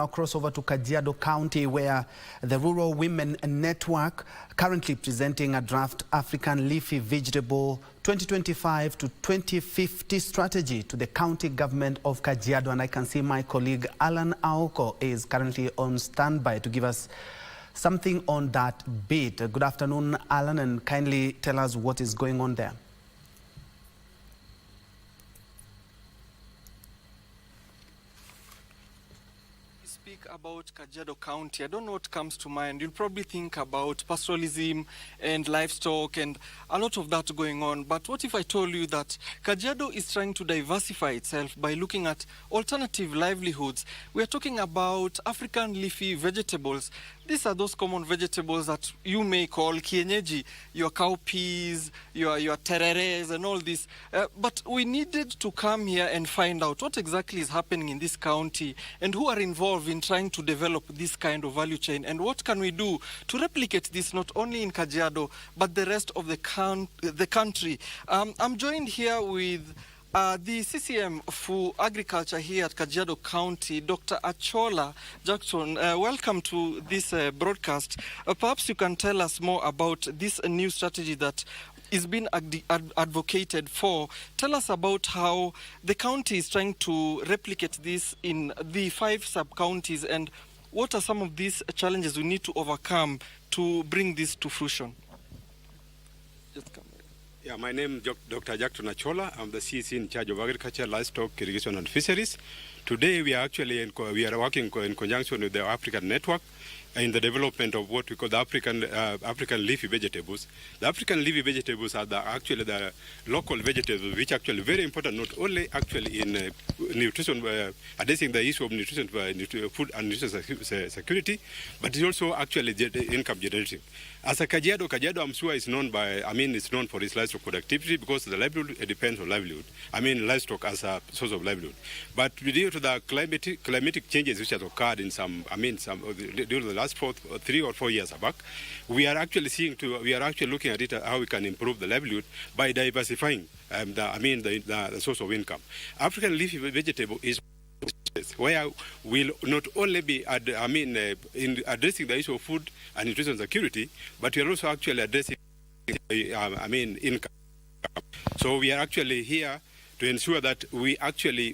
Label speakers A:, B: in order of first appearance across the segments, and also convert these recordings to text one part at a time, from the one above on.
A: now cross over to Kajiado County, where the Rural Women Network currently presenting a draft African Leafy Vegetable 2025 to 2050 strategy to the county government of Kajiado. And I can see my colleague Alan Aoko is currently on standby to give us something on that bit. Good afternoon, Alan, and kindly tell us what is going on there.
B: About Kajiado County, I don't know what comes to mind. You'll probably think about pastoralism and livestock and a lot of that going on. But what if I told you that Kajiado is trying to diversify itself by looking at alternative livelihoods? We are talking about African leafy vegetables. These are those common vegetables that you may call kienyeji, your cowpeas, your tereres and all this. But we needed to come here and find out what exactly is happening in this county and who are involved in trying to develop this kind of value chain, and what can we do to replicate this not only in Kajiado but the rest of the country. I'm joined here with the CCM for Agriculture here at Kajiado County, Dr. Achola Jackson. Welcome to this broadcast. Perhaps you can tell us more about this new strategy that is being advocated for. Tell us about how the county is trying to replicate this in the 5 sub-counties, and what are some of these challenges we need to overcome to bring this to fruition. Just come.
C: Yeah, my name is Dr. Jackson Achola. I'm the CC in charge of Agriculture, Livestock, Irrigation and Fisheries. Today we are actually working in conjunction with the African Network in the development of what we call the African leafy vegetables. The African leafy vegetables are actually the local vegetables, which are actually very important, not only actually in nutrition, addressing the issue of nutrition, food and nutrition security, but it's also actually income generating. As a Kajiado, I'm sure is known it's known for its livestock productivity, because the livelihood depends on livelihood. Livestock as a source of livelihood. But due to the climatic changes which have occurred in during the last 3 or 4 years back, we are actually looking at it how we can improve the livelihood by diversifying the source of income. African leafy vegetable is where we'll not only be in addressing the issue of food and nutrition security, but we are also actually addressing income. So we are actually here to ensure that we actually,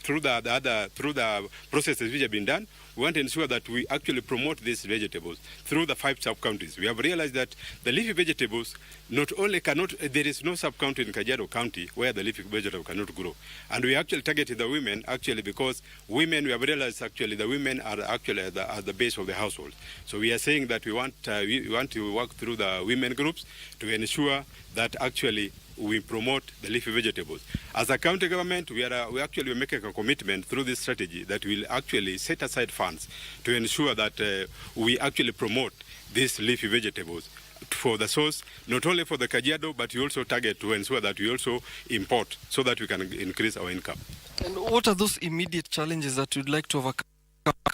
C: through the processes which have been done, we want to ensure that we actually promote these vegetables through the 5 sub-counties. We have realized that the leafy vegetables not only there is no sub-county in Kajiado County where the leafy vegetable cannot grow. And we actually targeted the women because women, we have realized the women are actually at the base of the household. So we are saying that we want to work through the women groups to ensure that actually we promote the leafy vegetables. As a county government, we actually making a commitment through this strategy that we'll actually set aside funds to ensure that we actually promote these leafy vegetables for the source, not only for the Kajiado, but we also target to ensure that we also import so that we can increase our income.
B: And what are those immediate challenges that you'd like to overcome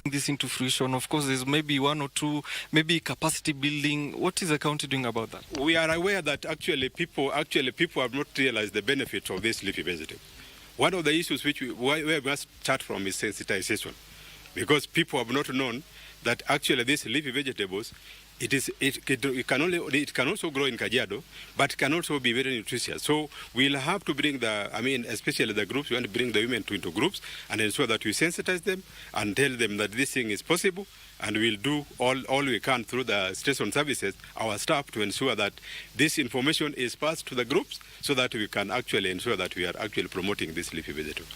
B: this into fruition? Of course, there's maybe 1 or 2, maybe capacity building. What is the county doing about that?
C: We are aware that people have not realized the benefits of this leafy vegetable. One of the issues where we must start from is sensitization, because people have not known that actually these leafy vegetables, it can also grow in Kajiado, but can also be very nutritious. So we'll have to bring especially the groups, we want to bring the women into groups and ensure that we sensitize them and tell them that this thing is possible, and we'll do all we can through the station services, our staff, to ensure that this information is passed to the groups so that we can actually ensure that we are actually promoting this leafy vegetable.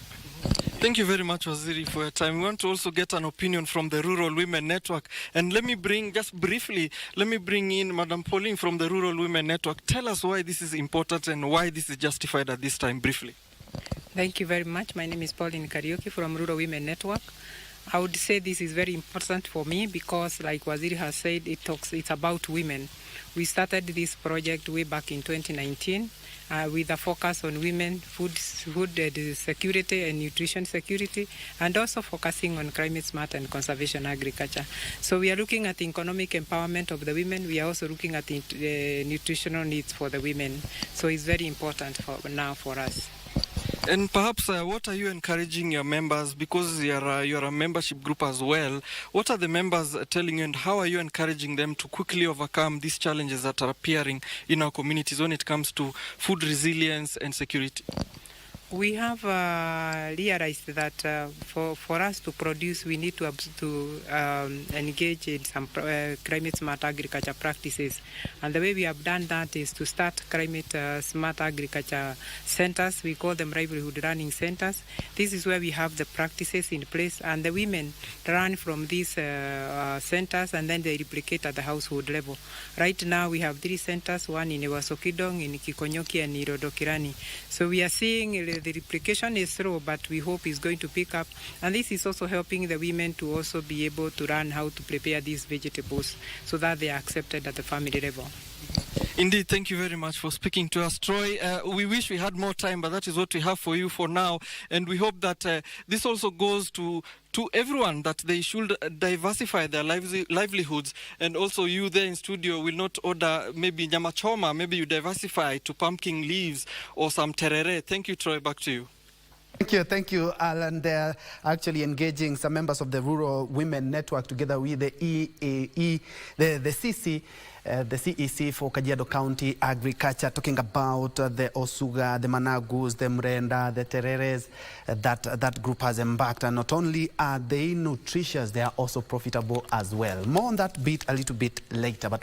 B: Thank you very much, Waziri, for your time. We want to also get an opinion from the Rural Women Network. And let me bring in Madam Pauline from the Rural Women Network. Tell us why this is important and why this is justified at this time, briefly.
D: Thank you very much. My name is Pauline Kariuki from Rural Women Network. I would say this is very important for me because, like Waziri has said, it's about women. We started this project way back in 2019 with a focus on women, food security and nutrition security, and also focusing on climate smart and conservation agriculture. So we are looking at the economic empowerment of the women. We are also looking at the nutritional needs for the women. So it's very important for us.
B: And perhaps what are you encouraging your members, because you're a membership group as well? What are the members telling you, and how are you encouraging them to quickly overcome these challenges that are appearing in our communities when it comes to food resilience and security?
D: We have realized that for us to produce, we need to engage in some climate smart agriculture practices. And the way we have done that is to start climate smart agriculture centers. We call them livelihood running centers. This is where we have the practices in place, and the women run from these centers, and then they replicate at the household level. Right now we have 3 centers, one in Ewasokidong, in Kikonyoki, and Irodokirani. So we are seeing the replication is slow, but we hope it's going to pick up. And this is also helping the women to also be able to learn how to prepare these vegetables so that they are accepted at the family level.
B: Indeed, thank you very much for speaking to us, Troy. We wish we had more time, but that is what we have for you for now. And we hope that this also goes to everyone, that they should diversify their livelihoods. And also you there in studio will not order maybe nyama choma, maybe you diversify to pumpkin leaves or some terere. Thank you, Troy. Back to you.
A: Thank you, Alan. They're actually engaging some members of the Rural Women Network together with the EAE, the CC, the CEC for Kajiado County Agriculture, talking about the Osuga, the Managus, the Mrenda, the Tereres that group has embarked. And not only are they nutritious, they are also profitable as well. More on that bit a little bit later. But